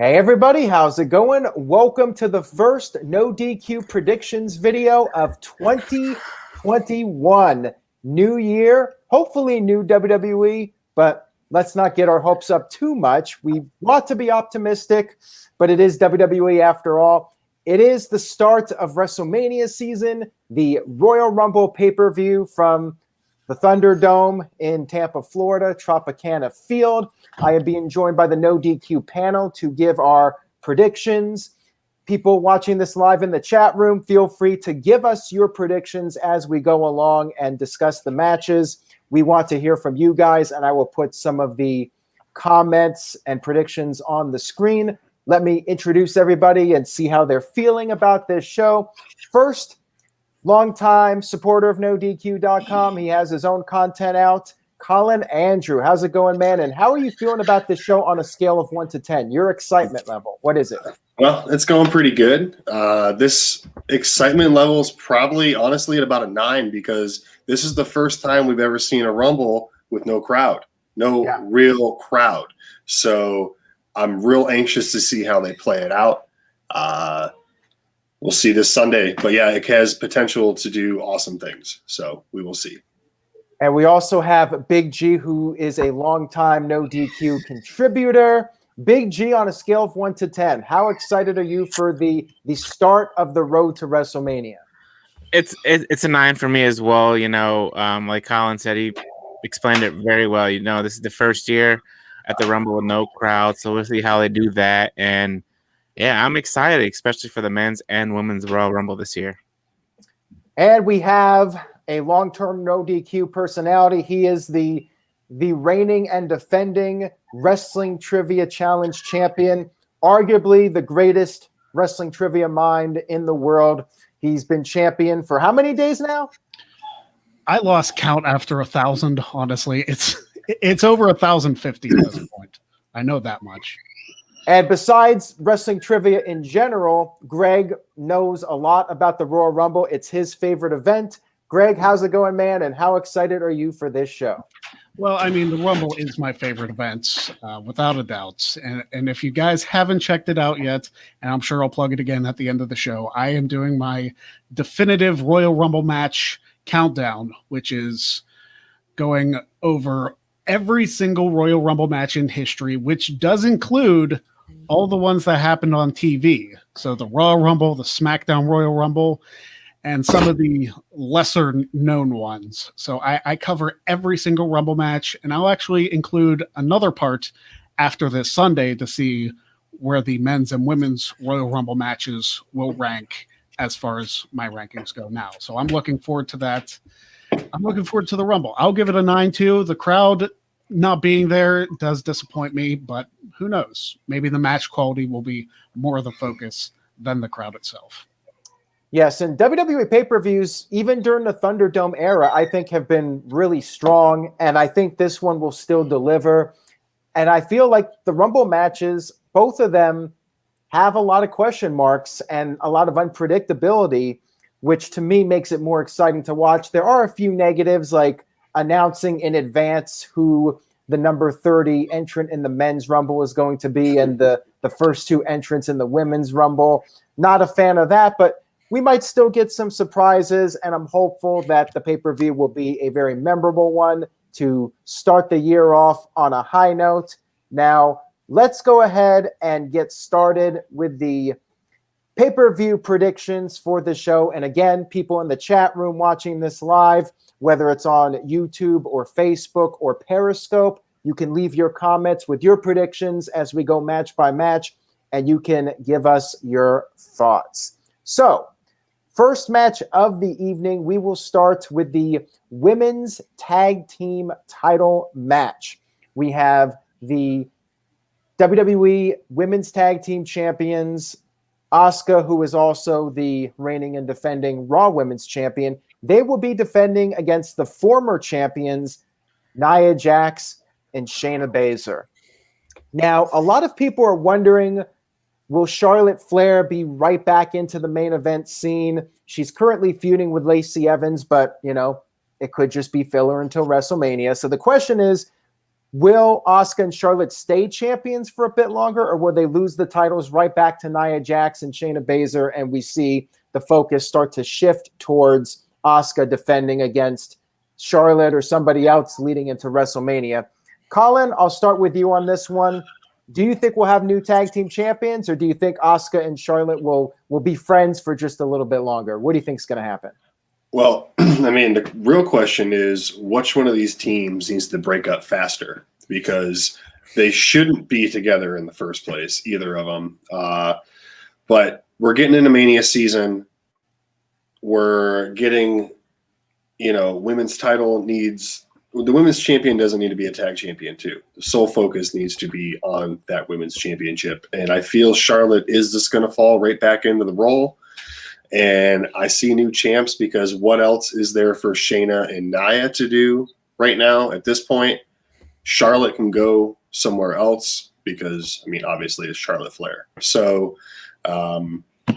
Hey everybody, how's it going? Welcome to the first No DQ predictions video of 2021. New year, hopefully new WWE, but let's not get our hopes up too much. We want to be optimistic, but it is WWE after all. It is the start of WrestleMania season, the Royal Rumble pay-per-view from the Thunderdome in Tampa, Florida, Tropicana Field. I am being joined by the No DQ panel to give our predictions. People watching this live in the chat room, feel free to give us your predictions as we go along and discuss the matches. We want to hear from you guys, and I will put some of the comments and predictions on the screen. Let me introduce everybody and see how they're feeling about this show. First, longtime supporter of NoDQ.com. He has his own content out. Colin Andrew, how's it going, man? And how are you feeling about this show on a scale of 1 to 10? Your excitement level, what is it? Well, it's going pretty good. This excitement level is probably, honestly, at about a 9 because this is the first time we've ever seen a Rumble with no crowd, real crowd. So I'm real anxious to see how they play it out. We'll see this Sunday. But, yeah, it has potential to do awesome things. So we will see. And we also have Big G, who is a longtime No DQ contributor. Big G, on a scale of 1 to 10, how excited are you for the start of the road to WrestleMania? It's a 9 for me as well. You know, like Colin said, he explained it very well. You know, this is the first year at the Rumble with no crowd, so we'll see how they do that. And yeah, I'm excited, especially for the men's and women's Royal Rumble this year. And we have a long-term No DQ personality. He is the reigning and defending Wrestling Trivia Challenge champion, arguably the greatest wrestling trivia mind in the world. He's been champion for how many days now? I lost count after 1,000, honestly. It's over 1,050 at this point. I know that much. And besides wrestling trivia in general, Greg knows a lot about the Royal Rumble. It's his favorite event. Greg, how's it going, man? And how excited are you for this show? Well, I mean, the Rumble is my favorite event, without a doubt. And if you guys haven't checked it out yet, and I'm sure I'll plug it again at the end of the show, I am doing my definitive Royal Rumble match countdown, which is going over every single Royal Rumble match in history, which does include all the ones that happened on TV. So the Royal Rumble, the SmackDown Royal Rumble, and some of the lesser known ones. So I cover every single Rumble match, and I'll actually include another part after this Sunday to see where the men's and women's Royal Rumble matches will rank as far as my rankings go now. So I'm looking forward to that. I'm looking forward to the Rumble. I'll give it a 9 too. The crowd not being there does disappoint me, but who knows? Maybe the match quality will be more of the focus than the crowd itself. Yes, and WWE pay-per-views, even during the Thunderdome era, I think have been really strong, and I think this one will still deliver. And I feel like the Rumble matches, both of them have a lot of question marks and a lot of unpredictability, which to me makes it more exciting to watch. There are a few negatives, like announcing in advance who the number 30 entrant in the men's Rumble is going to be and the first 2 entrants in the women's Rumble. Not a fan of that, but we might still get some surprises, and I'm hopeful that the pay-per-view will be a very memorable one to start the year off on a high note. Now, let's go ahead and get started with the pay-per-view predictions for the show. And again, people in the chat room watching this live, whether it's on YouTube or Facebook or Periscope, you can leave your comments with your predictions as we go match by match, and you can give us your thoughts. So, first match of the evening, we will start with the women's tag team title match. We have the WWE Women's Tag Team Champions, Asuka, who is also the reigning and defending Raw Women's Champion. They will be defending against the former champions, Nia Jax and Shayna Baszler. Now, a lot of people are wondering, will Charlotte Flair be right back into the main event scene? She's currently feuding with Lacey Evans, but, you know, it could just be filler until WrestleMania. So the question is, Will Asuka and Charlotte stay champions for a bit longer, or will they lose the titles right back to Nia Jax and Shayna Baszler, and we see the focus start to shift towards Asuka defending against Charlotte or somebody else leading into WrestleMania? Colin, I'll start with you on this one. Do you think we'll have new tag team champions, or do you think Asuka and Charlotte will be friends for just a little bit longer? What do you think is going to happen? Well, I mean, the real question is which one of these teams needs to break up faster, because they shouldn't be together in the first place, either of them. But we're getting into Mania season. We're getting, women's title needs – the women's champion doesn't need to be a tag champion too. The sole focus needs to be on that women's championship. And I feel Charlotte is just going to fall right back into the role. And I see new champs, because what else is there for Shayna and Nia to do right now at this point? Charlotte can go somewhere else because, I mean, obviously it's Charlotte Flair. So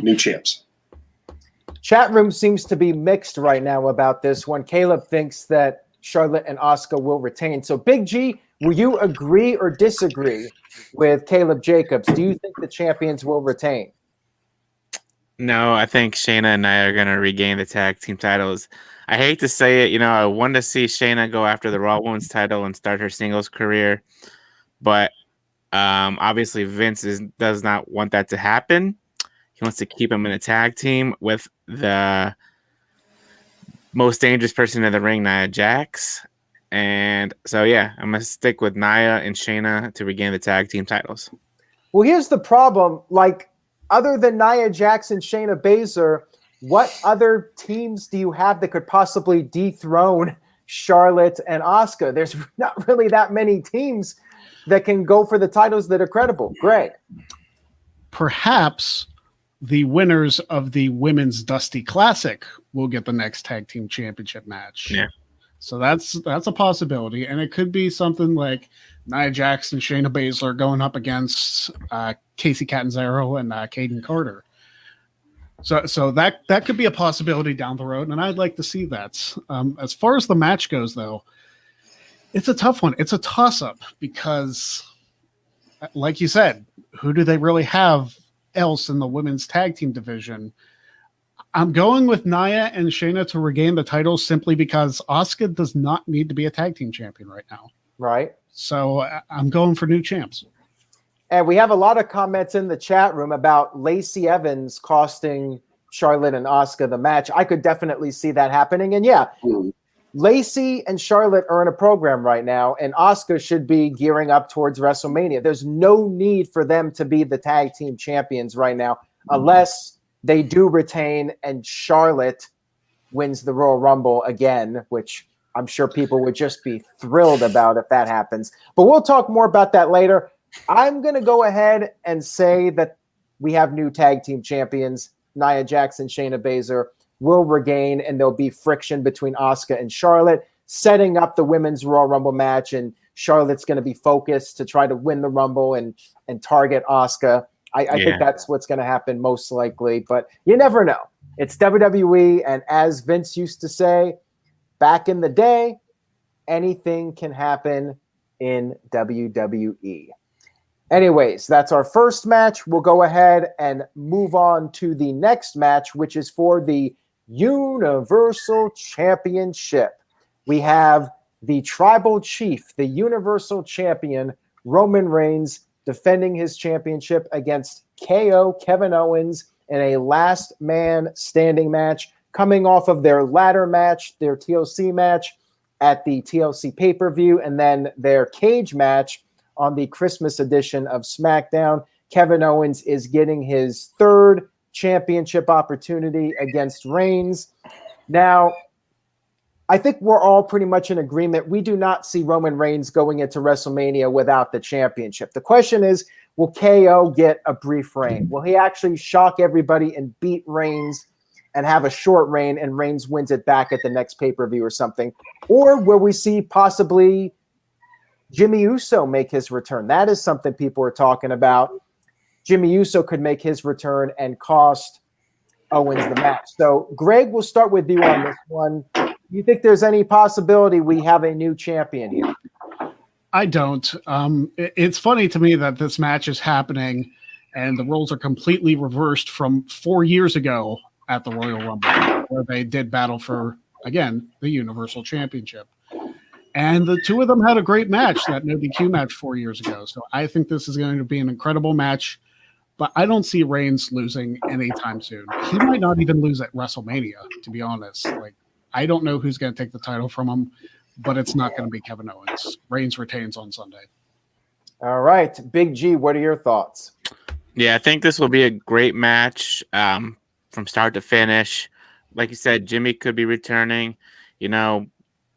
new champs. Chat room seems to be mixed right now about this one. Caleb thinks that Charlotte and Asuka will retain. So Big G, will you agree or disagree with Caleb Jacobs? Do you think the champions will retain? No, I think Shayna and Nia are going to regain the tag team titles. I hate to say it, I want to see Shayna go after the Raw Women's title and start her singles career, but obviously Vince does not want that to happen. He wants to keep him in a tag team with the most dangerous person in the ring, Nia Jax. And so, yeah, I'm going to stick with Nia and Shayna to regain the tag team titles. Well, here's the problem. Other than Nia Jax and Shayna Baszler, what other teams do you have that could possibly dethrone Charlotte and Asuka? There's not really that many teams that can go for the titles that are credible. Greg? Perhaps the winners of the Women's Dusty Classic will get the next tag team championship match. Yeah. So that's a possibility. And it could be something like Nia Jax and Shayna Baszler going up against Casey Catanzaro and Caden Carter. So that could be a possibility down the road, and I'd like to see that. As far as the match goes, though, it's a tough one. It's a toss-up because, like you said, who do they really have else in the women's tag team division? I'm going with Nia and Shayna to regain the titles simply because Asuka does not need to be a tag team champion right now. Right. So I'm going for new champs. And we have a lot of comments in the chat room about Lacey Evans costing Charlotte and Asuka the match. I could definitely see that happening. And yeah, Lacey and Charlotte are in a program right now, and Asuka should be gearing up towards WrestleMania. There's no need for them to be the tag team champions right now, unless they do retain and Charlotte wins the Royal Rumble again, which I'm sure people would just be thrilled about if that happens. But we'll talk more about that later. I'm going to go ahead and say that we have new tag team champions. Nia Jax and Shayna Baszler will regain, and there'll be friction between Asuka and Charlotte, setting up the women's Royal Rumble match, and Charlotte's going to be focused to try to win the Rumble and target Asuka. I think that's what's going to happen most likely, but you never know. It's WWE, and as Vince used to say back in the day, anything can happen in WWE. Anyways, that's our first match. We'll go ahead and move on to the next match, which is for the Universal Championship. We have the Tribal Chief, the Universal Champion, Roman Reigns, defending his championship against KO Kevin Owens in a last man standing match, coming off of their ladder match, their TLC match at the TLC pay-per-view, and then their cage match on the Christmas edition of SmackDown. Kevin Owens is getting his third championship opportunity against Reigns. Now, I think we're all pretty much in agreement. We do not see Roman Reigns going into WrestleMania without the championship. The question is, will KO get a brief reign? Will he actually shock everybody and beat Reigns and have a short reign, and Reigns wins it back at the next pay-per-view or something? Or will we see possibly Jimmy Uso make his return? That is something people are talking about. Jimmy Uso could make his return and cost Owens the match. So, Greg, we'll start with you on this one. Do you think there's any possibility we have a new champion here? I don't. It's funny to me that this match is happening and the roles are completely reversed from 4 years ago at the Royal Rumble, where they did battle for, again, the Universal Championship. And the two of them had a great match, that NoDQ match 4 years ago. So I think this is going to be an incredible match, but I don't see Reigns losing anytime soon. He might not even lose at WrestleMania, to be honest. Like, I don't know who's going to take the title from him, but it's not going to be Kevin Owens. Reigns retains on Sunday. All right. Big G, what are your thoughts? Yeah, I think this will be a great match from start to finish. Like you said, Jimmy could be returning. You know,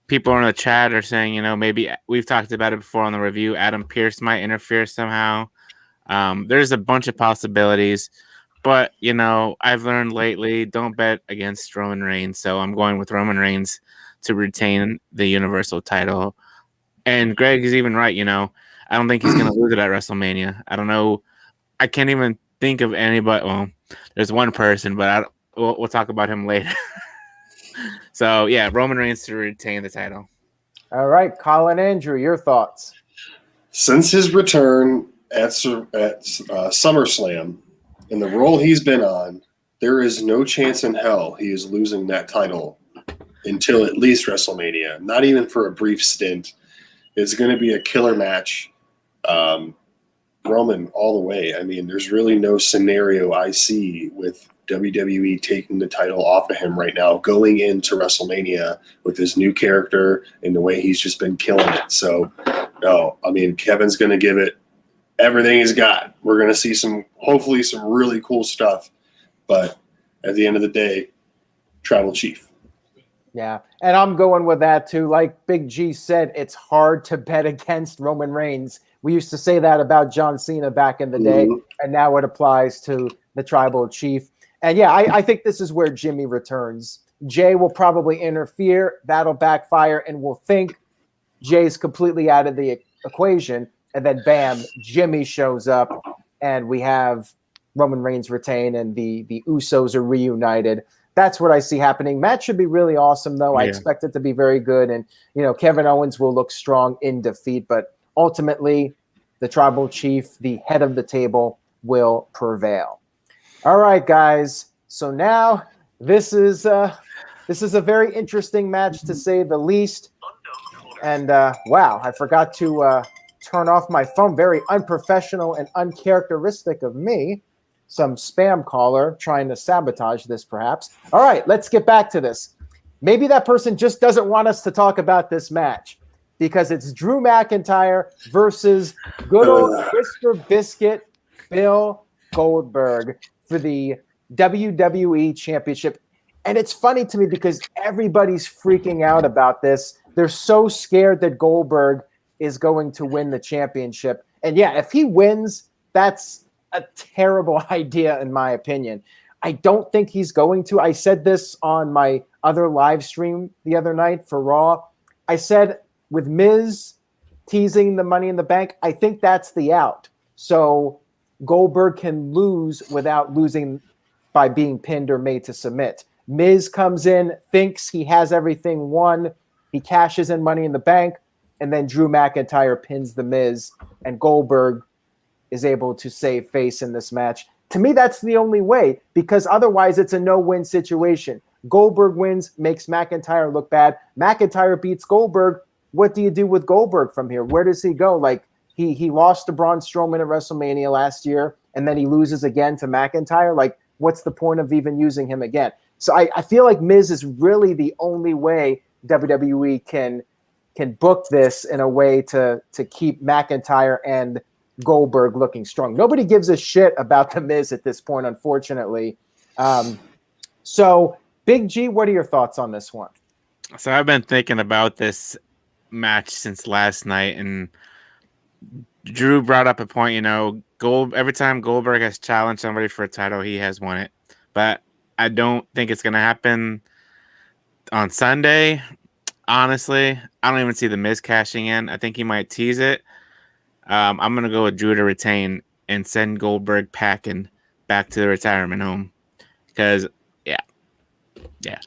people in the chat are saying, you know, maybe we've talked about it before on the review. Adam Pearce might interfere somehow. There's a bunch of possibilities. But, you know, I've learned lately, don't bet against Roman Reigns. So I'm going with Roman Reigns to retain the Universal title. And Greg is even right, you know. I don't think he's going to lose it at WrestleMania. I don't know. I can't even think of anybody. Well, there's one person, but we'll talk about him later. So, yeah, Roman Reigns to retain the title. All right, Colin Andrew, your thoughts. Since his return at SummerSlam, in the role he's been on, there is no chance in hell he is losing that title until at least WrestleMania. Not even for a brief stint. It's going to be a killer match. Roman all the way. I mean, there's really no scenario I see with WWE taking the title off of him right now, going into WrestleMania with his new character and the way he's just been killing it. So, no, I mean, Kevin's going to give it everything he's got. We're going to see hopefully some really cool stuff. But at the end of the day, Tribal Chief. Yeah, and I'm going with that too. Like Big G said, it's hard to bet against Roman Reigns. We used to say that about John Cena back in the day, and now it applies to the Tribal Chief. And yeah, I think this is where Jimmy returns. Jay will probably interfere. That'll backfire, and we'll think Jay's completely out of the equation. And then, bam, Jimmy shows up, and we have Roman Reigns retain, and the Usos are reunited. That's what I see happening. Match should be really awesome, though. I expect it to be very good. And, you know, Kevin Owens will look strong in defeat. But ultimately, the Tribal Chief, the head of the table, will prevail. All right, guys. So now this is a very interesting match, to say the least. And, wow, I forgot to turn off my phone. Very unprofessional and uncharacteristic of me. Some spam caller trying to sabotage this, perhaps. All right, let's get back to this. Maybe that person just doesn't want us to talk about this match because it's Drew McIntyre versus good old Mr. Biscuit, Bill Goldberg, for the WWE Championship. And it's funny to me because everybody's freaking out about this. They're so scared that Goldberg is going to win the championship. And yeah, if he wins, that's a terrible idea, in my opinion. I don't think he's going to. I said this on my other live stream the other night for Raw. I said with Miz teasing the Money in the Bank, I think that's the out. So Goldberg can lose without losing by being pinned or made to submit. Miz comes in, thinks he has everything won. He cashes in Money in the Bank, and then Drew McIntyre pins the Miz, and Goldberg is able to save face in this match. To me, that's the only way, because otherwise it's a no-win situation. Goldberg wins, makes McIntyre look bad. McIntyre beats Goldberg. What do you do with Goldberg from here? Where does he go? Like, he lost to Braun Strowman at WrestleMania last year, and then he loses again to McIntyre. Like, what's the point of even using him again? So I feel like Miz is really the only way WWE can book this in a way to keep McIntyre and Goldberg looking strong. Nobody gives a shit about the Miz at this point, unfortunately. So, Big G, what are your thoughts on this one? So I've been thinking about this match since last night, and Drew brought up a point. You know, every time Goldberg has challenged somebody for a title, he has won it. But I don't think it's going to happen on Sunday. Honestly, I don't even see the Miz cashing in. I think he might tease it. I'm going to go with Drew to retain and send Goldberg packing back to the retirement home. Because, yeah.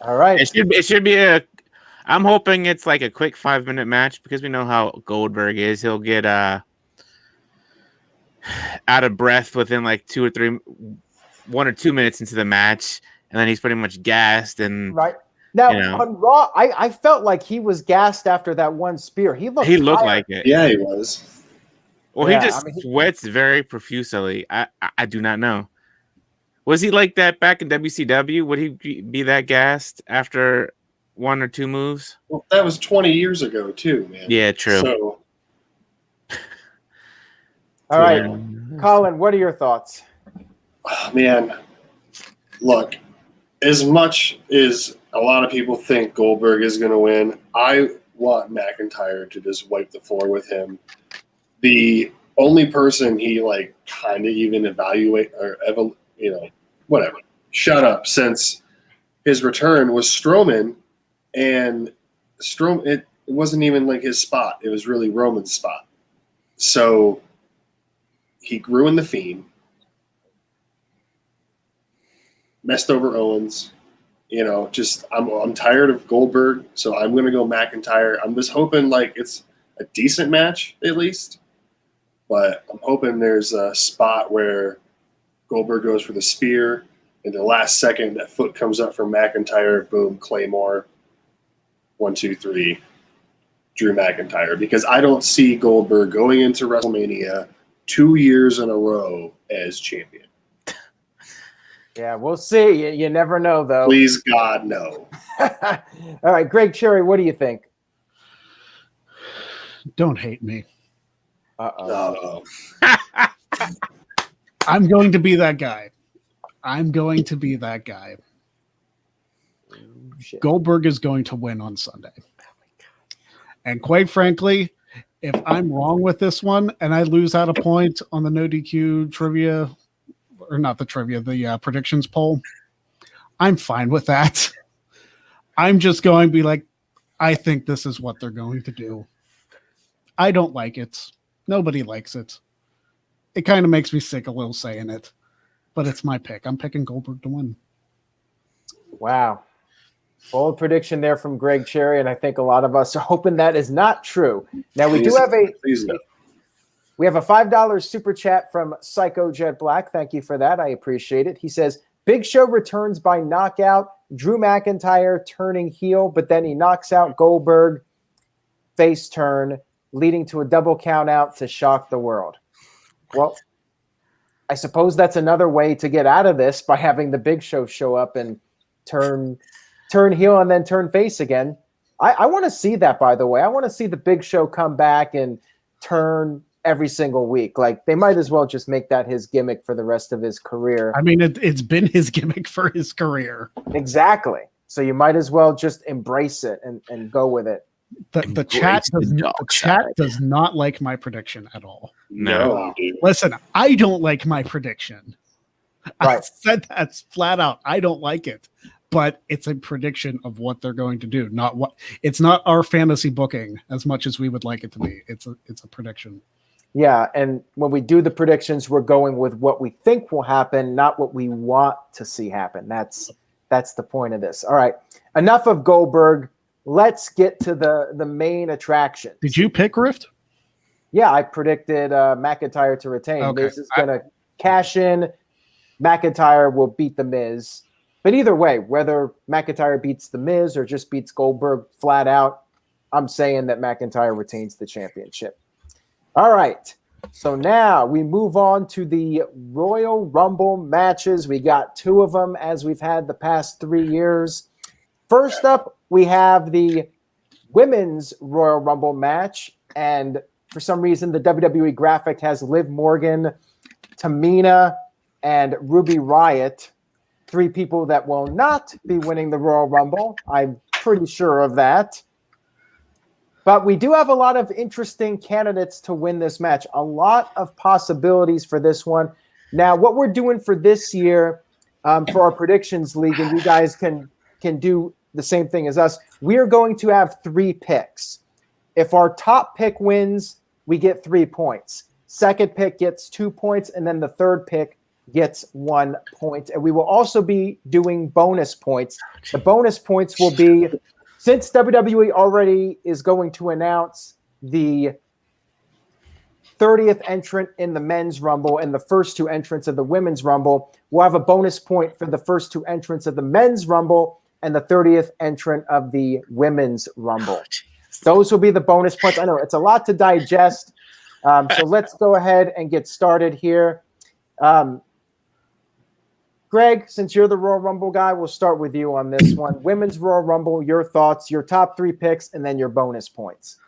All right. It should be I'm hoping it's like a quick 5-minute match because we know how Goldberg is. He'll get out of breath within like 1 or 2 minutes into the match, and then he's pretty much gassed. And right now on Raw, I felt like he was gassed after that one spear. He looked looked tired. like it. Yeah, he was. Well, he just sweats very profusely. I do not know. Was he like that back in WCW? Would he be that gassed after 1 or 2 moves? Well, that was 20 years ago, too, man. Yeah, true. So, all right, Colin, what are your thoughts? oh, man, look, as much as a lot of people think Goldberg is going to win, I want McIntyre to just wipe the floor with him. The only person he like kind of even evaluate or whatever, shut up since his return was Strowman, and it wasn't even like his spot. It was really Roman's spot. So he grew in the Fiend, messed over Owens. I'm tired of Goldberg, so I'm going to go McIntyre. I'm just hoping like it's a decent match at least, but I'm hoping there's a spot where Goldberg goes for the spear, in the last second that foot comes up from McIntyre, boom, Claymore, 1, 2, 3, Drew McIntyre, because I don't see Goldberg going into WrestleMania 2 years in a row as champion. Yeah, we'll see. You never know, though. Please, God, no. All right, Greg Cherry, what do you think? Don't hate me. Uh-oh. I'm going to be that guy. Goldberg is going to win on Sunday. And quite frankly, if I'm wrong with this one and I lose out a point on the NoDQ trivia, or not the trivia, the predictions poll, I'm fine with that. I'm just going to be like, I think this is what they're going to do. I don't like it. Nobody likes it. It kind of makes me sick a little saying it, but it's my pick. I'm picking Goldberg to win. Wow. Bold prediction there from Greg Cherry, and I think a lot of us are hoping that is not true. Now, we we have a $5 super chat from Psycho Jet Black. Thank you for that. I appreciate it. He says, Big Show returns by knockout. Drew McIntyre turning heel, but then he knocks out Goldberg. Face turn, leading to a double count out to shock the world. Well, I suppose that's another way to get out of this by having the Big Show show up and turn heel and then turn face again. I want to see that, by the way. I want to see the Big Show come back and turn every single week. Like, they might as well just make that his gimmick for the rest of his career. I mean, it's been his gimmick for his career. Exactly. So you might as well just embrace it and go with it. The chat does not like my prediction at all. No. Listen, I don't like my prediction. Right. I said that's flat out. I don't like it. But it's a prediction of what they're going to do. It's not our fantasy booking as much as we would like it to be. It's a prediction. Yeah, and when we do the predictions, we're going with what we think will happen, not what we want to see happen. That's the point of this. All right, enough of Goldberg. Let's get to the main attraction. Did you pick Rift? Yeah, I predicted McIntyre to retain. Okay. Miz is going to cash in. McIntyre will beat The Miz. But either way, whether McIntyre beats The Miz or just beats Goldberg flat out, I'm saying that McIntyre retains the championship. All right, so now we move on to the Royal Rumble matches. We got 2 of them as we've had the past 3 years. First up, we have the Women's Royal Rumble match, and for some reason, the WWE graphic has Liv Morgan, Tamina, and Ruby Riott, 3 people that will not be winning the Royal Rumble. I'm pretty sure of that. But we do have a lot of interesting candidates to win this match. A lot of possibilities for this one. Now, what we're doing for this year for our predictions league, and you guys can do the same thing as us, we are going to have 3 picks. If our top pick wins, we get 3 points. Second pick gets 2 points, and then the third pick gets 1 point. And we will also be doing bonus points. The bonus points will be, since WWE already is going to announce the 30th entrant in the men's Rumble and the first two entrants of the women's Rumble, we'll have a bonus point for the first two entrants of the men's Rumble and the 30th entrant of the women's Rumble. Those will be the bonus points. I know it's a lot to digest. So let's go ahead and get started here. Greg, since you're the Royal Rumble guy, we'll start with you on this one. Women's Royal Rumble, your thoughts, your top 3 picks, and then your bonus points.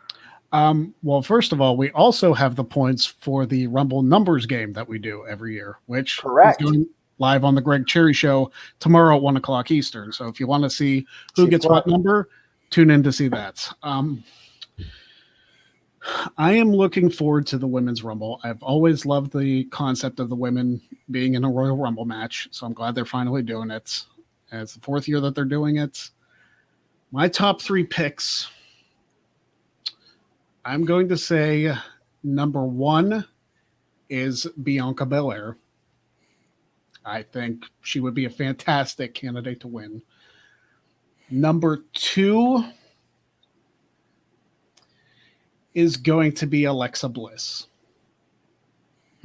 Well, first of all, we also have the points for the Rumble numbers game that we do every year, which Correct. is doing live on the Greg Cherry Show tomorrow at 1 o'clock Eastern. So if you want to see who gets what number, tune in to see that. I am looking forward to the Women's Rumble. I've always loved the concept of the women being in a Royal Rumble match, so I'm glad they're finally doing it. And it's the 4th year that they're doing it. My top 3 picks, I'm going to say number 1 is Bianca Belair. I think she would be a fantastic candidate to win. Number 2 is going to be Alexa Bliss.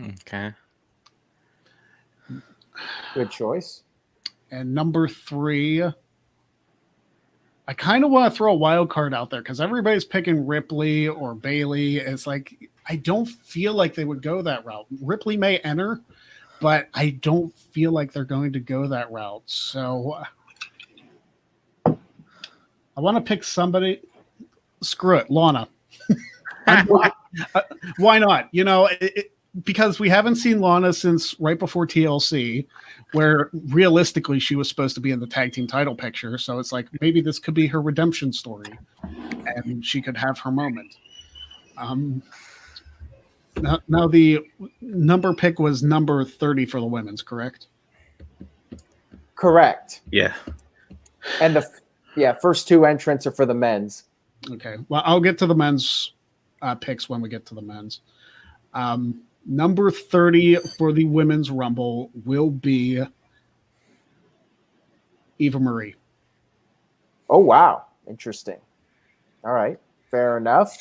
Okay. Good choice. And number 3, I kind of want to throw a wild card out there because everybody's picking Ripley or Bailey. It's like, I don't feel like they would go that route. Ripley may enter, but I don't feel like they're going to go that route. So I want to pick somebody. Screw it, Lana. Why not? You know, because we haven't seen Lana since right before TLC, where realistically she was supposed to be in the tag team title picture. So it's like maybe this could be her redemption story, and she could have her moment. Now the number pick was number 30 for the women's, correct? Correct. Yeah. And the first 2 entrants are for the men's. Okay. Well, I'll get to the men's picks when we get to the men's. Number 30 for the women's Rumble will be Eva Marie. Oh, wow. Interesting. All right. Fair enough.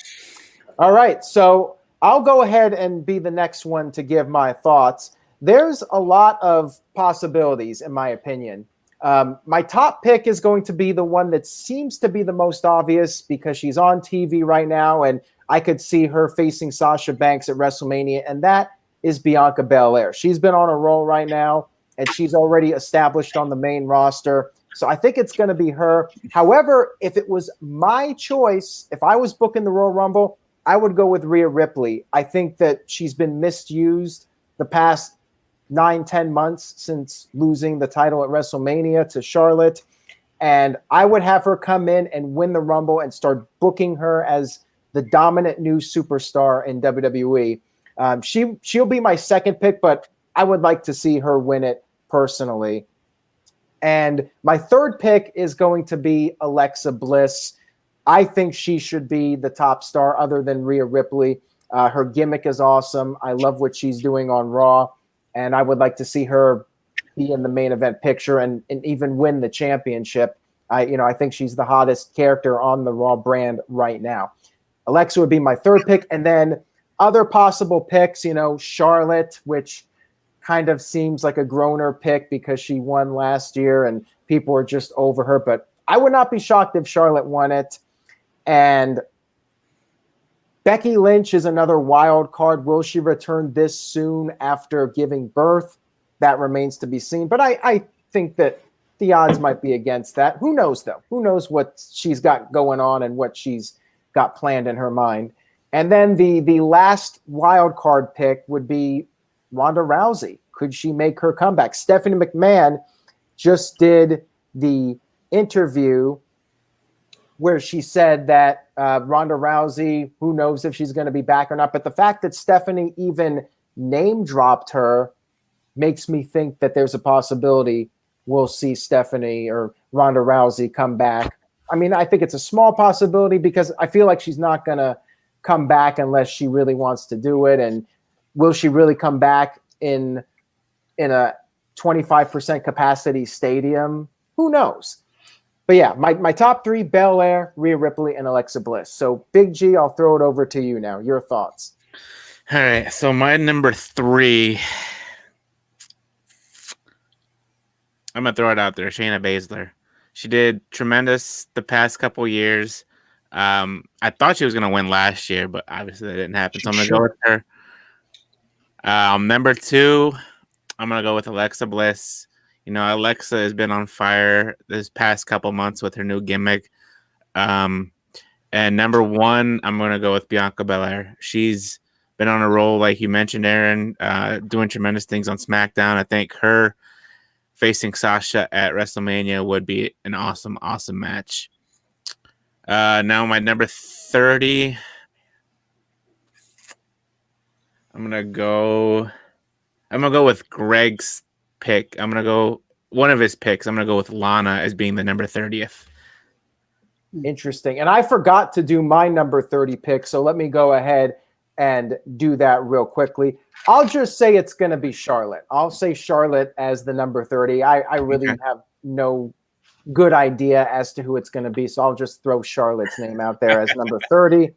All right. So I'll go ahead and be the next one to give my thoughts. There's a lot of possibilities, in my opinion. My top pick is going to be the one that seems to be the most obvious because she's on TV right now, and I could see her facing Sasha Banks at WrestleMania, and that is Bianca Belair. She's been on a roll right now, and she's already established on the main roster. So I think it's going to be her. However, if it was my choice, if I was booking the Royal Rumble, I would go with Rhea Ripley. I think that she's been misused the past 9-10 months since losing the title at WrestleMania to Charlotte. And I would have her come in and win the Rumble and start booking her as the dominant new superstar in WWE. She'll be my second pick, but I would like to see her win it personally. And my third pick is going to be Alexa Bliss. I think she should be the top star other than Rhea Ripley. Her gimmick is awesome. I love what she's doing on Raw. And I would like to see her be in the main event picture and even win the championship. I think she's the hottest character on the Raw brand right now. Alexa would be my third pick. And then other possible picks, Charlotte, which kind of seems like a groaner pick because she won last year and people are just over her. But I would not be shocked if Charlotte won it. And Becky Lynch is another wild card. Will she return this soon after giving birth? That remains to be seen. But I think that the odds might be against that. Who knows, though? Who knows what she's got going on and what she's got planned in her mind. And then the last wild card pick would be Ronda Rousey. Could she make her comeback? Stephanie McMahon just did the interview where she said that Ronda Rousey, who knows if she's going to be back or not. But the fact that Stephanie even name dropped her makes me think that there's a possibility we'll see Stephanie or Ronda Rousey come back. I mean, I think it's a small possibility because I feel like she's not going to come back unless she really wants to do it. And will she really come back in a 25% capacity stadium? Who knows? But yeah, my top three: Belair, Rhea Ripley, and Alexa Bliss. So Big G, I'll throw it over to you now. Your thoughts? All right, so my number 3, I'm gonna throw it out there. Shayna Baszler. She did tremendous the past couple years. I thought she was gonna win last year, but obviously that didn't happen. So I'm gonna go with her. Number 2, I'm gonna go with Alexa Bliss. You know, Alexa has been on fire this past couple months with her new gimmick. And number 1, I'm gonna go with Bianca Belair. She's been on a roll, like you mentioned, Aaron, doing tremendous things on SmackDown. I think her facing Sasha at WrestleMania would be an awesome, awesome match. Now my number 30, I'm gonna go with Greg's pick. I'm gonna go one of his picks. I'm gonna go with Lana as being the number 30th. Interesting. And I forgot to do my number 30 pick, so let me go ahead and do that real quickly. I'll just say it's going to be Charlotte. I'll say Charlotte as the number 30. I really have no good idea as to who it's going to be, so I'll just throw Charlotte's name out there as number 30.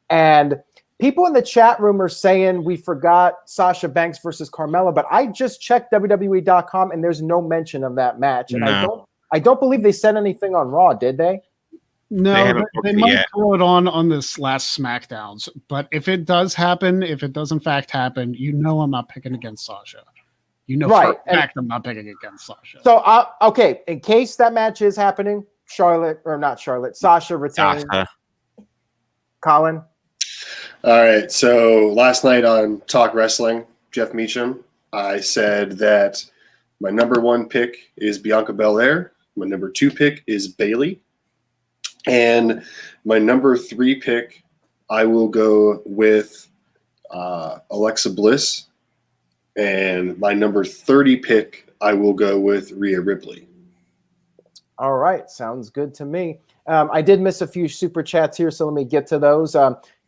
And people in the chat room are saying we forgot Sasha Banks versus Carmela, but I just checked WWE.com and there's no mention of that match. And I don't believe they said anything on Raw, did they? No, they might throw it on this last SmackDowns. But if it does happen, if it does in fact happen, you know I'm not picking against Sasha. You know for a fact I'm not picking against Sasha. So, okay, in case that match is happening, Sasha retains. Colin? All right, so last night on Talk Wrestling, Jeff Meacham, I said that my number 1 pick is Bianca Belair. My number 2 pick is Bayley. And my number 3 pick, I will go with Alexa Bliss. And my number 30 pick, I will go with Rhea Ripley. All right. Sounds good to me. I did miss a few super chats here, so let me get to those.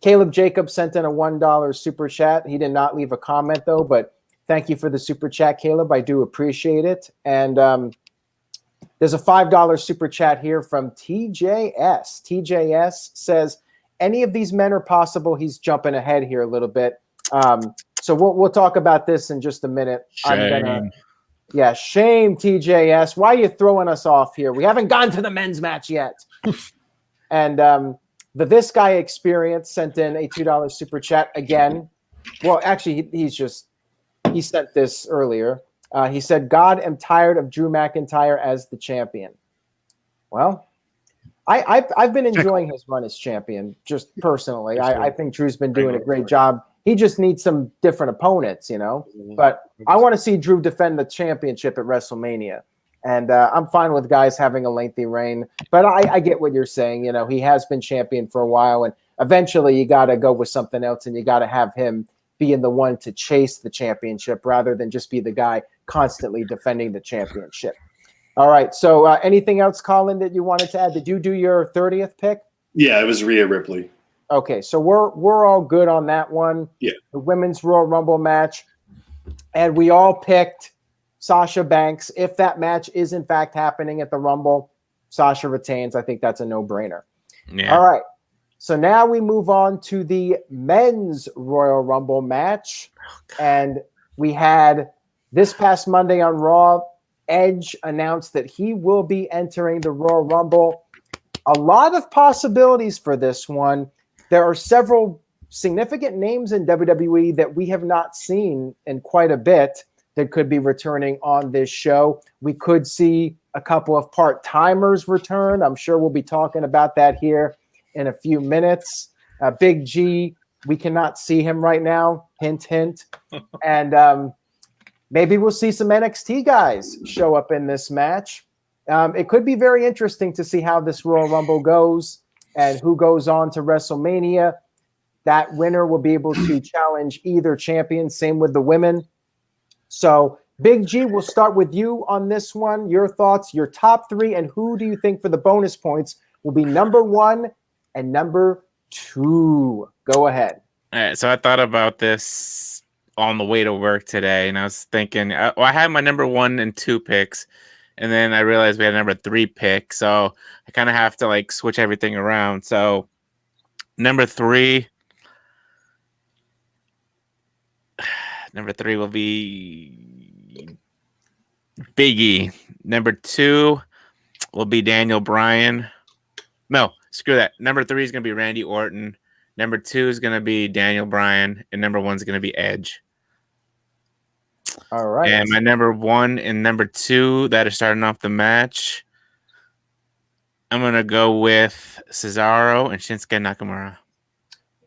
Caleb Jacobs sent in a $1 super chat. He did not leave a comment, though, but thank you for the super chat, Caleb. I do appreciate it. And there's a $5 super chat here from TJS. TJS says, any of these men are possible. He's jumping ahead here a little bit. So we'll talk about this in just a minute. Shame. Shame, TJS. Why are you throwing us off here? We haven't gotten to the men's match yet. And the This Guy Experience sent in a $2 super chat again. Well, actually, he sent this earlier. He said, God, am tired of Drew McIntyre as the champion. Well, I've been enjoying his run as champion, just personally. I think Drew's been doing a great job. He just needs some different opponents, you know. But I want to see Drew defend the championship at WrestleMania. And I'm fine with guys having a lengthy reign. But I get what you're saying. You know, he has been champion for a while. And eventually you got to go with something else. And you got to have him being the one to chase the championship rather than just be the guy constantly defending the championship. All right. So anything else, Colin, that you wanted to add? Did you do your 30th pick? Yeah, it was Rhea Ripley. Okay. So we're all good on that one. Yeah. The women's Royal Rumble match. And we all picked Sasha Banks. If that match is in fact happening at the Rumble, Sasha retains. I think that's a no-brainer. Yeah. All right. So now we move on to the men's Royal Rumble match. And we had this past Monday on Raw, Edge announced that he will be entering the Royal Rumble. A lot of possibilities for this one. There are several significant names in WWE that we have not seen in quite a bit that could be returning on this show. We could see a couple of part-timers return. I'm sure we'll be talking about that here in a few minutes. Big G, we cannot see him right now. Hint, hint. And maybe we'll see some NXT guys show up in this match. It could be very interesting to see how this Royal Rumble goes and who goes on to WrestleMania. That winner will be able to challenge either champion. Same with the women. So, Big G, we'll start with you on this one. Your thoughts, your top 3, and who do you think for the bonus points will be number 1 and number 2? Go ahead. All right, so I thought about this on the way to work today, and I was thinking, I had my number 1 and 2 picks, and then I realized we had a number 3 pick, so I kind of have to like switch everything around. So number 3 will be Big E. Number 2 will be Daniel Bryan. No, screw that. Number 3 is going to be Randy Orton. Number 2 is going to be Daniel Bryan. And number 1 is going to be Edge. All right. And my number 1 and number 2 that are starting off the match, I'm going to go with Cesaro and Shinsuke Nakamura.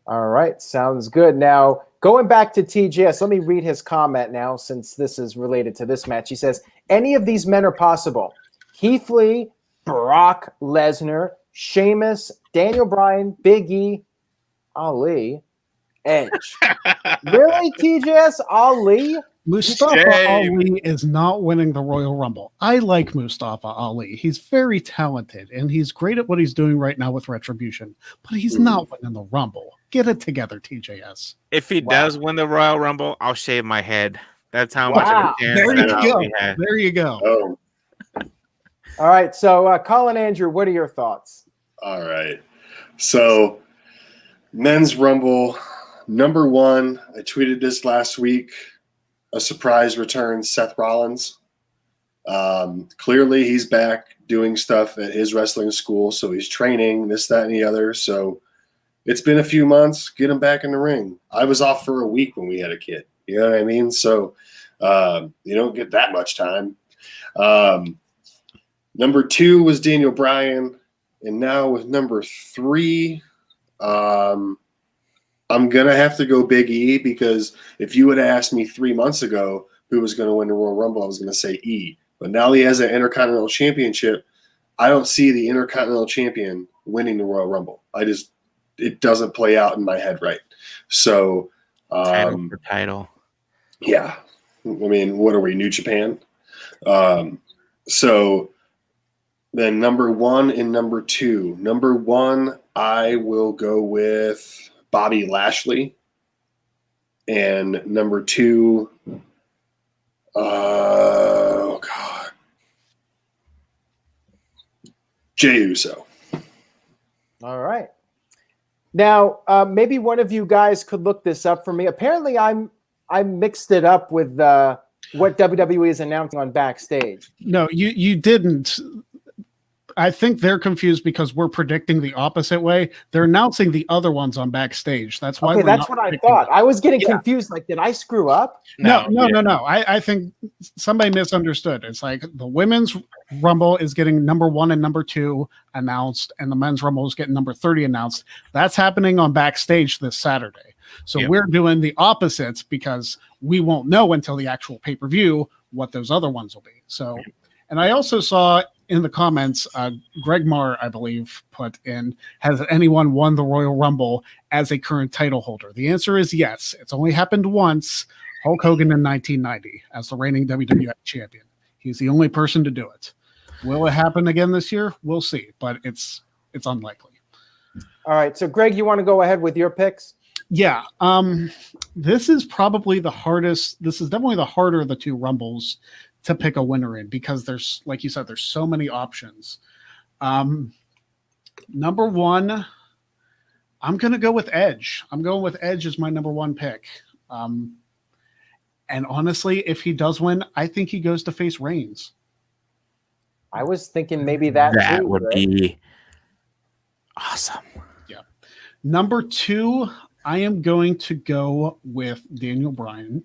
All right. Sounds good. Now, going back to TJS, let me read his comment now since this is related to this match. He says, any of these men are possible. Keith Lee, Brock Lesnar, Sheamus, Daniel Bryan, Big E, Ali, Edge. Really, TJS? Ali? Mustafa Ali is not winning the Royal Rumble. I like Mustafa Ali. He's very talented, and he's great at what he's doing right now with Retribution, but he's not winning the Rumble. Get it together, TJS. If he does win the Royal Rumble, I'll shave my head. That's how much of a chance there that you go. Ali has. There you go. Oh, All right. So, Colin Andrew, what are your thoughts? all right. So, Men's Rumble, number 1. I tweeted this last week. A surprise return, Seth Rollins. Clearly, he's back doing stuff at his wrestling school. So he's training, this, that, and the other. So it's been a few months. Get him back in the ring. I was off for a week when we had a kid. You know what I mean? So you don't get that much time. Number 2 was Daniel Bryan. And now with number 3, I'm going to have to go Big E, because if you would have asked me 3 months ago who was going to win the Royal Rumble, I was going to say E. But now he has an Intercontinental Championship. I don't see the Intercontinental Champion winning the Royal Rumble. It doesn't play out in my head right. So, Title for title. Yeah. I mean, what are we, New Japan? So then number 1 and number 2. Number 1, I will go with Bobby Lashley. And number 2, oh God, Jey Uso. All right. Now, maybe one of you guys could look this up for me. Apparently, I mixed it up with what WWE is announcing on Backstage. No, you didn't. I think they're confused because we're predicting the opposite way. They're announcing the other ones on Backstage. That's why. Okay, that's what I thought. I was getting confused. Like, did I screw up? No. I think somebody misunderstood. It's like the Women's Rumble is getting number 1 and number 2 announced, and the Men's Rumble is getting number 30 announced. That's happening on Backstage this Saturday. So we're doing the opposites because we won't know until the actual pay-per-view what those other ones will be. So, and I also saw in the comments, Greg Marr, I believe, put in, has anyone won the Royal Rumble as a current title holder? The answer is yes. It's only happened once, Hulk Hogan in 1990 as the reigning WWE champion. He's the only person to do it. Will it happen again this year? We'll see, but it's unlikely. All right. So, Greg, you want to go ahead with your picks? Yeah. This is probably the hardest. This is definitely the harder of the 2 Rumbles to pick a winner in, because there's, like you said, there's so many options. Number 1, I'm going to go with Edge. I'm going with Edge as my number 1 pick. And honestly, if he does win, I think he goes to face Reigns. I was thinking maybe that too, would be awesome. Yeah. Number 2, I am going to go with Daniel Bryan.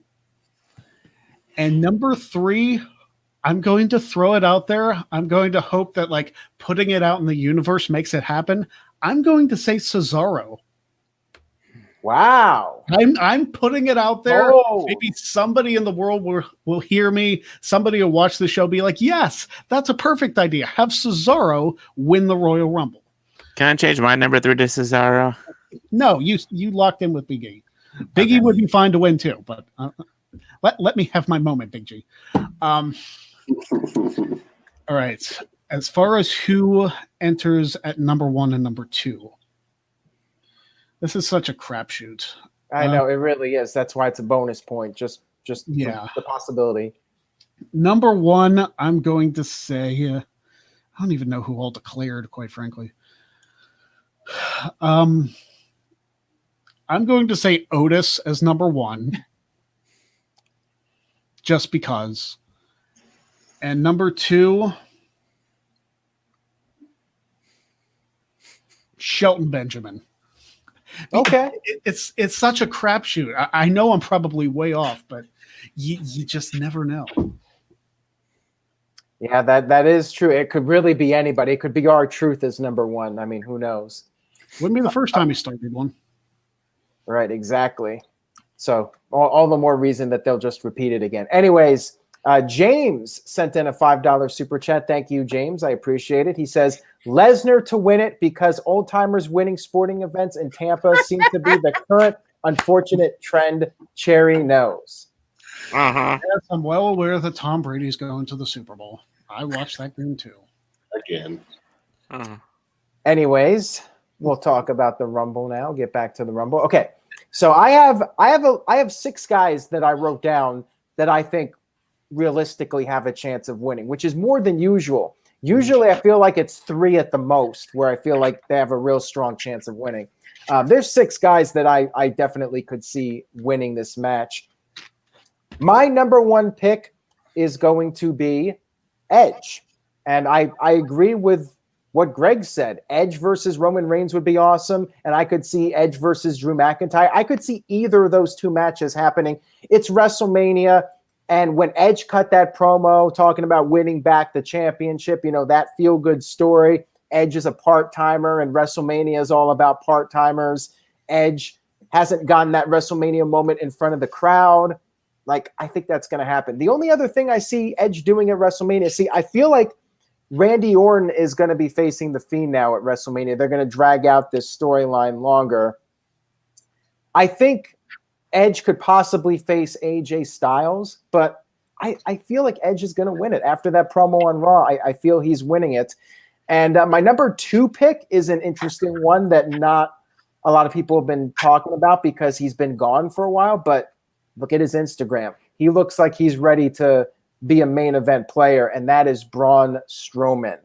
And number 3, I'm going to throw it out there. I'm going to hope that, like, putting it out in the universe makes it happen. I'm going to say Cesaro. Wow. I'm putting it out there. Oh. Maybe somebody in the world will hear me. Somebody will watch the show, be like, yes, that's a perfect idea. Have Cesaro win the Royal Rumble. Can I change my number 3 to Cesaro? No, you locked in with Big E. Big E would be fine to win too, but let me have my moment, Big G. All right. As far as who enters at number 1 and number 2, this is such a crapshoot. I know, it really is. That's why it's a bonus point. Just the possibility. Number one, I'm going to say, I don't even know who all declared, quite frankly. I'm going to say Otis as number one, just because. And number two, Shelton Benjamin. Okay. It's such a crapshoot. I know I'm probably way off, but you just never know. Yeah, that is true. It could really be anybody. It could be R-Truth as number one. I mean, who knows? Wouldn't be the first time he started one. Right, exactly. So all the more reason that they'll just repeat it again. Anyways, James sent in a $5 super chat. Thank you, James. I appreciate it. He says, Lesnar to win it because old-timers winning sporting events in Tampa seem to be the current unfortunate trend. Cherry knows. Uh-huh. Yes, I'm well aware that Tom Brady's going to the Super Bowl. I watched that game too. Again. Uh-huh. Anyways, we'll talk about the Rumble now. Get back to the Rumble. Okay, so I have 6 guys that I wrote down that I think realistically have a chance of winning, which is more than usual. Usually I feel like it's 3 at the most where I feel like they have a real strong chance of winning. There's 6 guys that I definitely could see winning this match. My number one pick is going to be Edge. And I agree with what Greg said. Edge versus Roman Reigns would be awesome. And I could see Edge versus Drew McIntyre. I could see either of those 2 matches happening. It's WrestleMania. And when Edge cut that promo talking about winning back the championship, that feel-good story, Edge is a part-timer and WrestleMania is all about part-timers. Edge hasn't gotten that WrestleMania moment in front of the crowd. I think that's going to happen. The only other thing I see Edge doing at WrestleMania, I feel like Randy Orton is going to be facing The Fiend now at WrestleMania. They're going to drag out this storyline longer. I think Edge could possibly face AJ Styles, but I feel like Edge is going to win it. After that promo on Raw, I feel he's winning it. And my number 2 pick is an interesting one that not a lot of people have been talking about because he's been gone for a while, but look at his Instagram. He looks like he's ready to be a main event player, and that is Braun Strowman.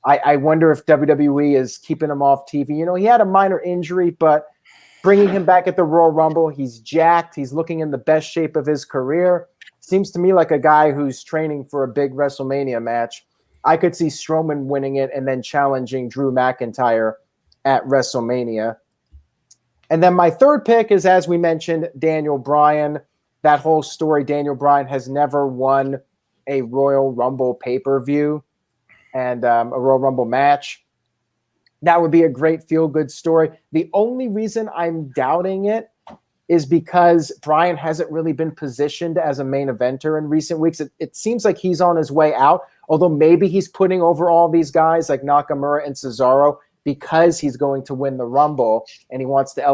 I wonder if WWE is keeping him off TV. He had a minor injury, but bringing him back at the Royal Rumble, he's jacked. He's looking in the best shape of his career. Seems to me like a guy who's training for a big WrestleMania match. I could see Strowman winning it and then challenging Drew McIntyre at WrestleMania. And then my third pick is, as we mentioned, Daniel Bryan. That whole story, Daniel Bryan has never won a Royal Rumble pay-per-view and a Royal Rumble match. That would be a great feel-good story. The only reason I'm doubting it is because Bryan hasn't really been positioned as a main eventer in recent weeks. It seems like he's on his way out, although maybe he's putting over all these guys like Nakamura and Cesaro because he's going to win the Rumble and he wants to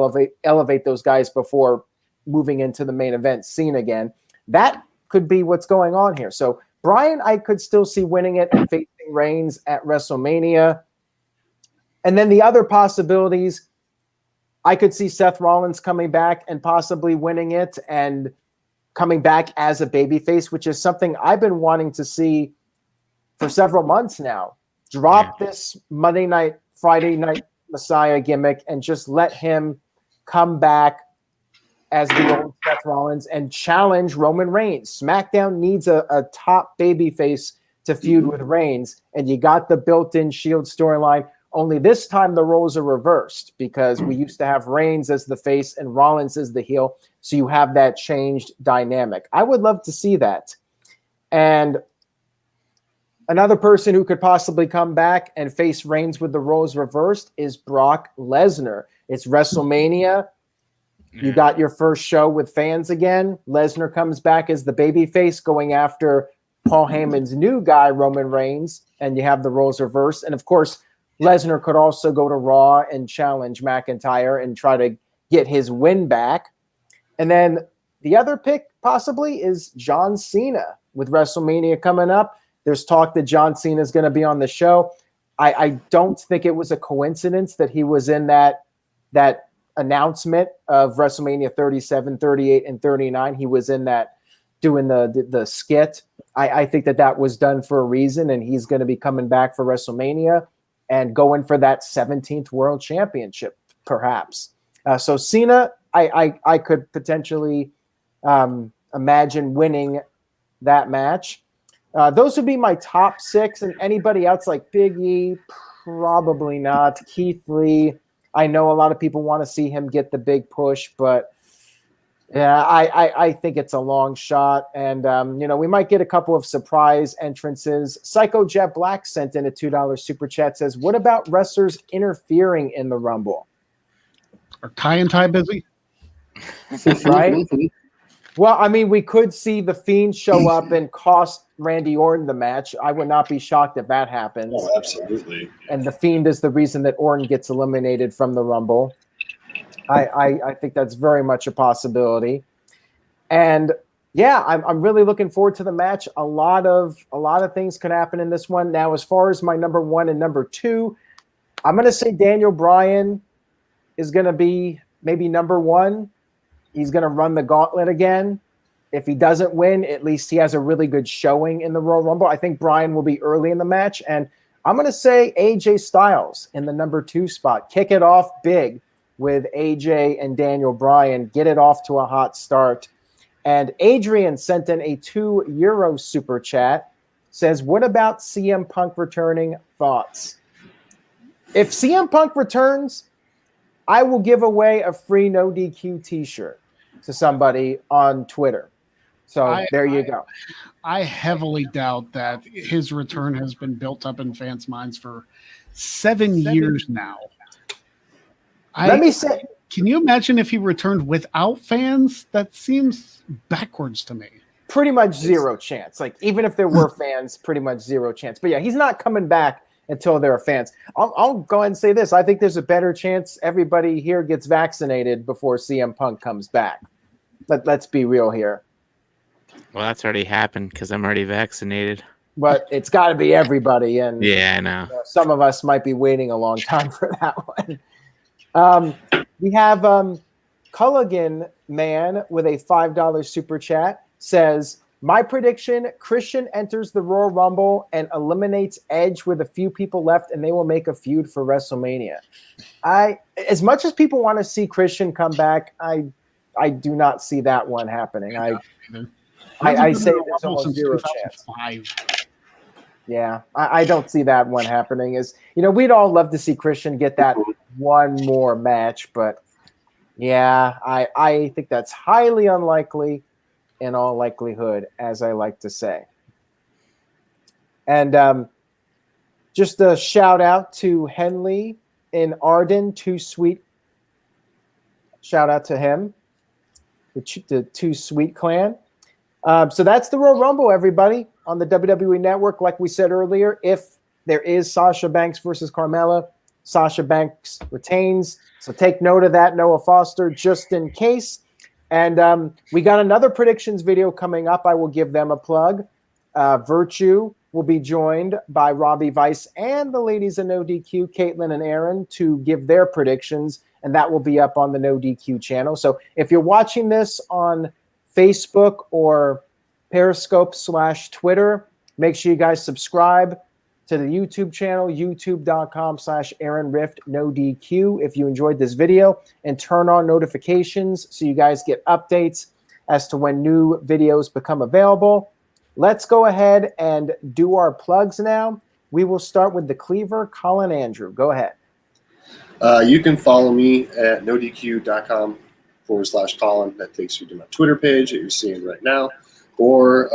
elevate those guys before moving into the main event scene again. That could be what's going on here. So Bryan, I could still see winning it and facing Reigns at WrestleMania. And then the other possibilities, I could see Seth Rollins coming back and possibly winning it and coming back as a babyface, which is something I've been wanting to see for several months now. Drop this Monday night, Friday night Messiah gimmick and just let him come back as the old Seth Rollins and challenge Roman Reigns. SmackDown needs a top babyface to feud with Reigns, and you got the built-in Shield storyline. Only this time the roles are reversed because we used to have Reigns as the face and Rollins as the heel, so you have that changed dynamic. I would love to see that. And another person who could possibly come back and face Reigns with the roles reversed is Brock Lesnar. It's WrestleMania. You got your first show with fans again. Lesnar comes back as the babyface going after Paul Heyman's new guy, Roman Reigns, and you have the roles reversed. And, of course, Lesnar could also go to Raw and challenge McIntyre and try to get his win back. And then the other pick possibly is John Cena with WrestleMania coming up. There's talk that John Cena is going to be on the show. I don't think it was a coincidence that he was in that announcement of WrestleMania 37, 38, and 39. He was in that doing the skit. I think that was done for a reason, and he's going to be coming back for WrestleMania and going for that 17th World Championship, perhaps. So Cena, I could potentially imagine winning that match. Those would be my top 6, and anybody else like Big E, probably not. Keith Lee, I know a lot of people want to see him get the big push, but yeah, I think it's a long shot. And, we might get a couple of surprise entrances. Psycho Jet Black sent in a $2 super chat, says, what about wrestlers interfering in the Rumble? Are Kai and Ty busy? Right? Well, I mean, we could see The Fiend show up and cost Randy Orton the match. I would not be shocked if that happens. Oh, absolutely. And The Fiend is the reason that Orton gets eliminated from the Rumble. I think that's very much a possibility. And yeah, I'm really looking forward to the match. A lot of things could happen in this one. Now, as far as my number 1 and number 2, I'm going to say Daniel Bryan is going to be maybe number 1. He's going to run the gauntlet again. If he doesn't win, at least he has a really good showing in the Royal Rumble. I think Bryan will be early in the match. And I'm going to say AJ Styles in the number 2 spot. Kick it off big with AJ and Daniel Bryan. Get it off to a hot start. And Adrian sent in a €2 super chat. Says, what about CM Punk returning? Thoughts? If CM Punk returns, I will give away a free NoDQ t-shirt to somebody on Twitter. So there you go. I heavily doubt that his return has been built up in fans' minds for 7 years now. Let me say, can you imagine if he returned without fans? That seems backwards to me. Pretty much zero chance. Like, even if there were fans, pretty much zero chance. But yeah, he's not coming back until there are fans. I'll go ahead and say this. I think there's a better chance everybody here gets vaccinated before CM Punk comes back. Let's be real here. Well, that's already happened because I'm already vaccinated. But it's got to be everybody. And yeah, I know. Some of us might be waiting a long time for that one. We have Culligan Man with a $5 super chat says, my prediction, Christian enters the Royal Rumble and eliminates Edge with a few people left, and they will make a feud for WrestleMania. As much as people want to see Christian come back, I do not see that one happening. I say there's almost zero chance. Yeah, I don't see that one happening. We'd all love to see Christian get that one more match, but yeah, I think that's highly unlikely in all likelihood, as I like to say. And just a shout out to Henley in Arden, Too Sweet. Shout out to him, the Too Sweet clan. So that's the Royal Rumble, everybody, on the WWE Network. Like we said earlier, if there is Sasha Banks versus Carmela, Sasha Banks retains. So take note of that, Noah Foster, just in case. And we got another predictions video coming up. I will give them a plug. Virtue will be joined by Robbie Vice and the ladies of NoDQ, Caitlin and Aaron, to give their predictions. And that will be up on the NoDQ channel. So if you're watching this on Facebook or Periscope / Twitter, make sure you guys subscribe to the YouTube channel, youtube.com/AaronRift NoDQ if you enjoyed this video, and turn on notifications so you guys get updates as to when new videos become available. Let's go ahead and do our plugs now. We will start with the Cleaver, Colin Andrew. Go ahead. You can follow me at nodq.com/Colin. That takes you to my Twitter page that you're seeing right now, or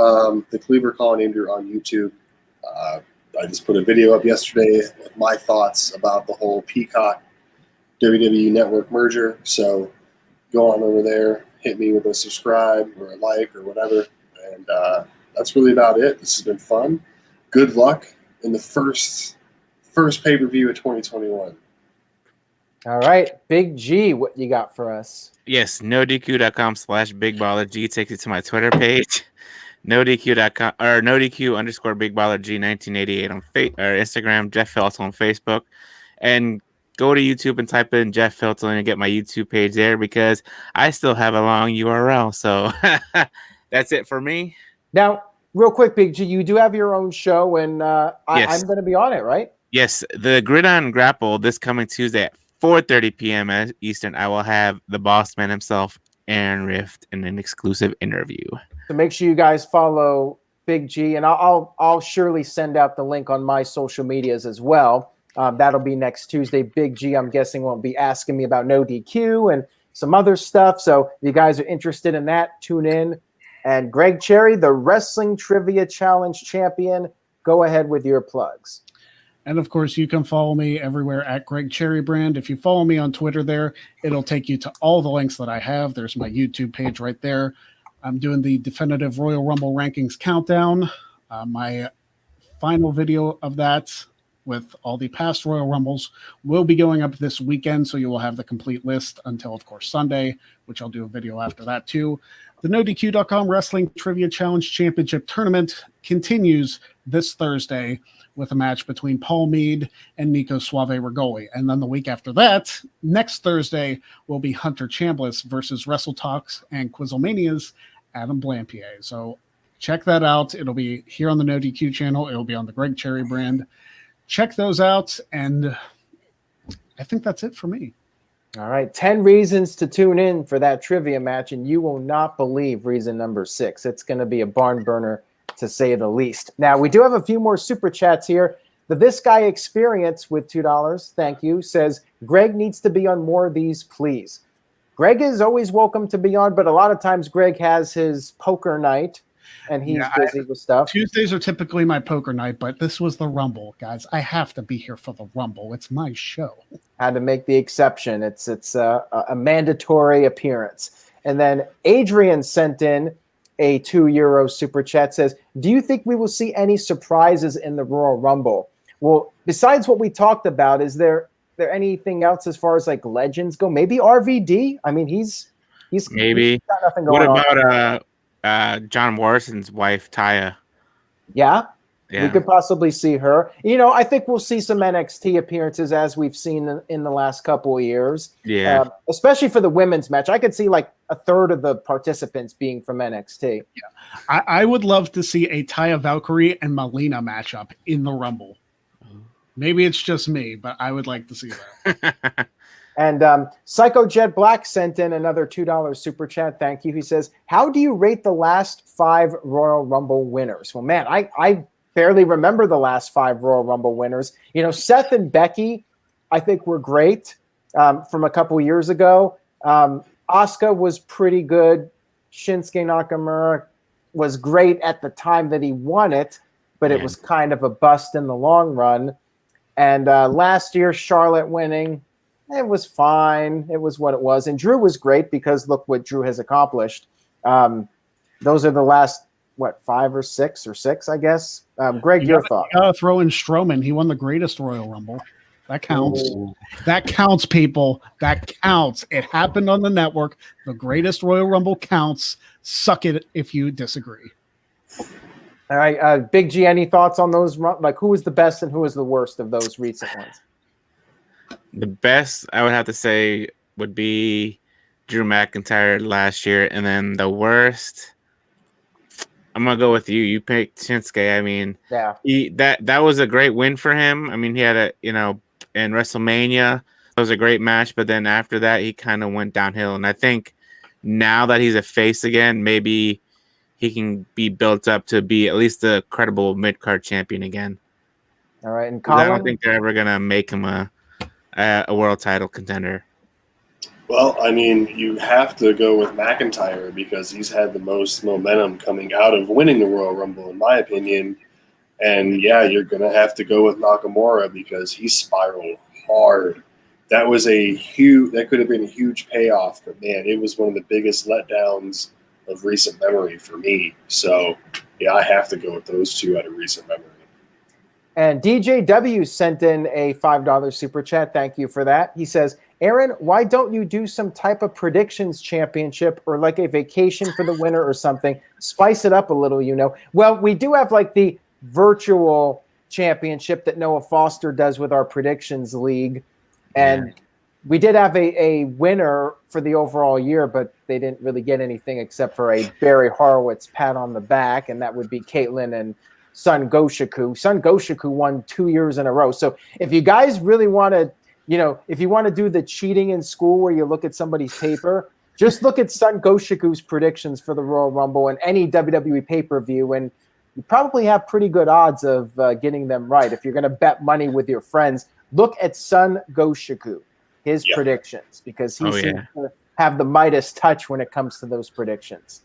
the Cleaver Colin Andrew on YouTube. I just put a video up yesterday with my thoughts about the whole Peacock WWE Network merger. So go on over there, hit me with a subscribe or a like or whatever. And that's really about it. This has been fun. Good luck in the first pay-per-view of 2021. All right. Big G, what you got for us? Yes, nodq.com/BigBallerG takes you to my Twitter page. NoDQ.com or NoDQ_BigBallerG 1988 on Instagram, Jeff Feltl on Facebook, and go to YouTube and type in Jeff Feltl and get my YouTube page there because I still have a long URL. So that's it for me. Now, real quick, Big G, you do have your own show, and Yes. I'm going to be on it, right? Yes, the Gridiron Grapple this coming Tuesday at 4:30 p.m. Eastern. I will have the boss man himself, Aaron Rift, in an exclusive interview. So make sure you guys follow Big G, and I'll surely send out the link on my social medias as well. That'll be next Tuesday. Big G, I'm guessing, won't be asking me about NoDQ and some other stuff. So if you guys are interested in that, tune in. And Greg Cherry, the Wrestling Trivia Challenge champion, go ahead with your plugs. And of course, you can follow me everywhere at Greg Cherry Brand. If you follow me on Twitter there, it'll take you to all the links that I have. There's my YouTube page right there. I'm doing the definitive Royal Rumble rankings countdown. My final video of that with all the past Royal Rumbles will be going up this weekend, so you will have the complete list until, of course, Sunday, which I'll do a video after that too. The NoDQ.com Wrestling Trivia Challenge Championship Tournament continues this Thursday with a match between Paul Meade and Nico Suave Rigoli. And then the week after that, next Thursday, will be Hunter Chambliss versus WrestleTalks and Quizzlemania's Adam Blampier. So check that out. It'll be here on the NoDQ channel. It'll be on the Greg Cherry Brand. Check those out, and I think that's it for me. All right, 10 reasons to tune in for that trivia match, and you will not believe reason number 6. It's going to be a barn burner, to say the least. Now, we do have a few more super chats here. The This Guy Experience with $2, thank you, says, Greg needs to be on more of these, please. Greg is always welcome to be on, but a lot of times Greg has his poker night, and he's busy with stuff. Tuesdays are typically my poker night, but this was the Rumble, guys. I have to be here for the Rumble. It's my show. Had to make the exception. It's a mandatory appearance. And then Adrian sent in a €2 super chat, says, do you think we will see any surprises in the Royal Rumble? Well, besides what we talked about, is there anything else as far as like legends go? Maybe RVD? I mean, he's maybe. He's got nothing going what about John Morrison's wife, Taya? Yeah. We could possibly see her. You know, I think we'll see some NXT appearances as we've seen in the last couple of years. Yeah. Especially for the women's match. I could see like a third of the participants being from NXT. Yeah. I would love to see a Taya Valkyrie and Melina matchup in the Rumble. Maybe it's just me, but I would like to see that. And Psycho Jet Black sent in another $2 super chat. Thank you. He says, how do you rate the last 5 Royal Rumble winners? Well, man, I barely remember the last 5 Royal Rumble winners. You know, Seth and Becky, I think were great from a couple years ago. Asuka was pretty good. Shinsuke Nakamura was great at the time that he won it, but it was kind of a bust in the long run. And last year, Charlotte winning, it was fine. It was what it was. And Drew was great because look what Drew has accomplished. Those are the last, 5 or 6, I guess. Greg, your thought. You gotta throw in Strowman. He won the greatest Royal Rumble. That counts. Ooh. That counts, people. That counts. It happened on the network. The greatest Royal Rumble counts. Suck it if you disagree. All right, Big G, any thoughts on those? Like, who was the best and who was the worst of those recent ones? The best, I would have to say, would be Drew McIntyre last year. And then the worst, I'm going to go with you. You picked Shinsuke. I mean, that was a great win for him. I mean, he had in WrestleMania, it was a great match. But then after that, he kind of went downhill. And I think now that he's a face again, maybe he can be built up to be at least a credible mid-card champion again. All right, and Colin? I don't think they're ever going to make him a world title contender. Well, I mean, you have to go with McIntyre because he's had the most momentum coming out of winning the Royal Rumble, in my opinion. And yeah, you're going to have to go with Nakamura because he spiraled hard. That was that could have been a huge payoff, but man, it was one of the biggest letdowns of recent memory for me. So yeah, I have to go with those two out of recent memory. And DJW sent in a $5 super chat. Thank you for that. He says, Aaron, why don't you do some type of predictions championship or like a vacation for the winner or something? Spice it up a little, Well, we do have like the virtual championship that Noah Foster does with our predictions league. And we did have a winner for the overall year, but they didn't really get anything except for a Barry Horowitz pat on the back, and that would be Caitlyn and Sun Goshiku. Sun Goshiku won 2 years in a row. So if you guys really want to, if you want to do the cheating in school where you look at somebody's paper, just look at Sun Goshiku's predictions for the Royal Rumble and any WWE pay-per-view, and you probably have pretty good odds of getting them right. If you're going to bet money with your friends, look at Sun Goshiku. His predictions, because he seems to have the Midas touch when it comes to those predictions.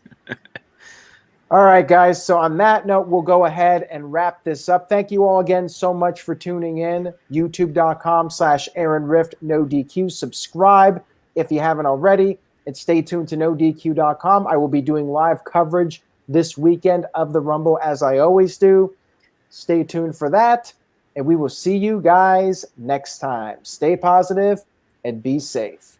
All right, guys. So on that note, we'll go ahead and wrap this up. Thank you all again so much for tuning in. YouTube.com/AaronRift, NoDQ. Subscribe if you haven't already, and stay tuned to NoDQ.com. I will be doing live coverage this weekend of the Rumble, as I always do. Stay tuned for that, and we will see you guys next time. Stay positive and be safe.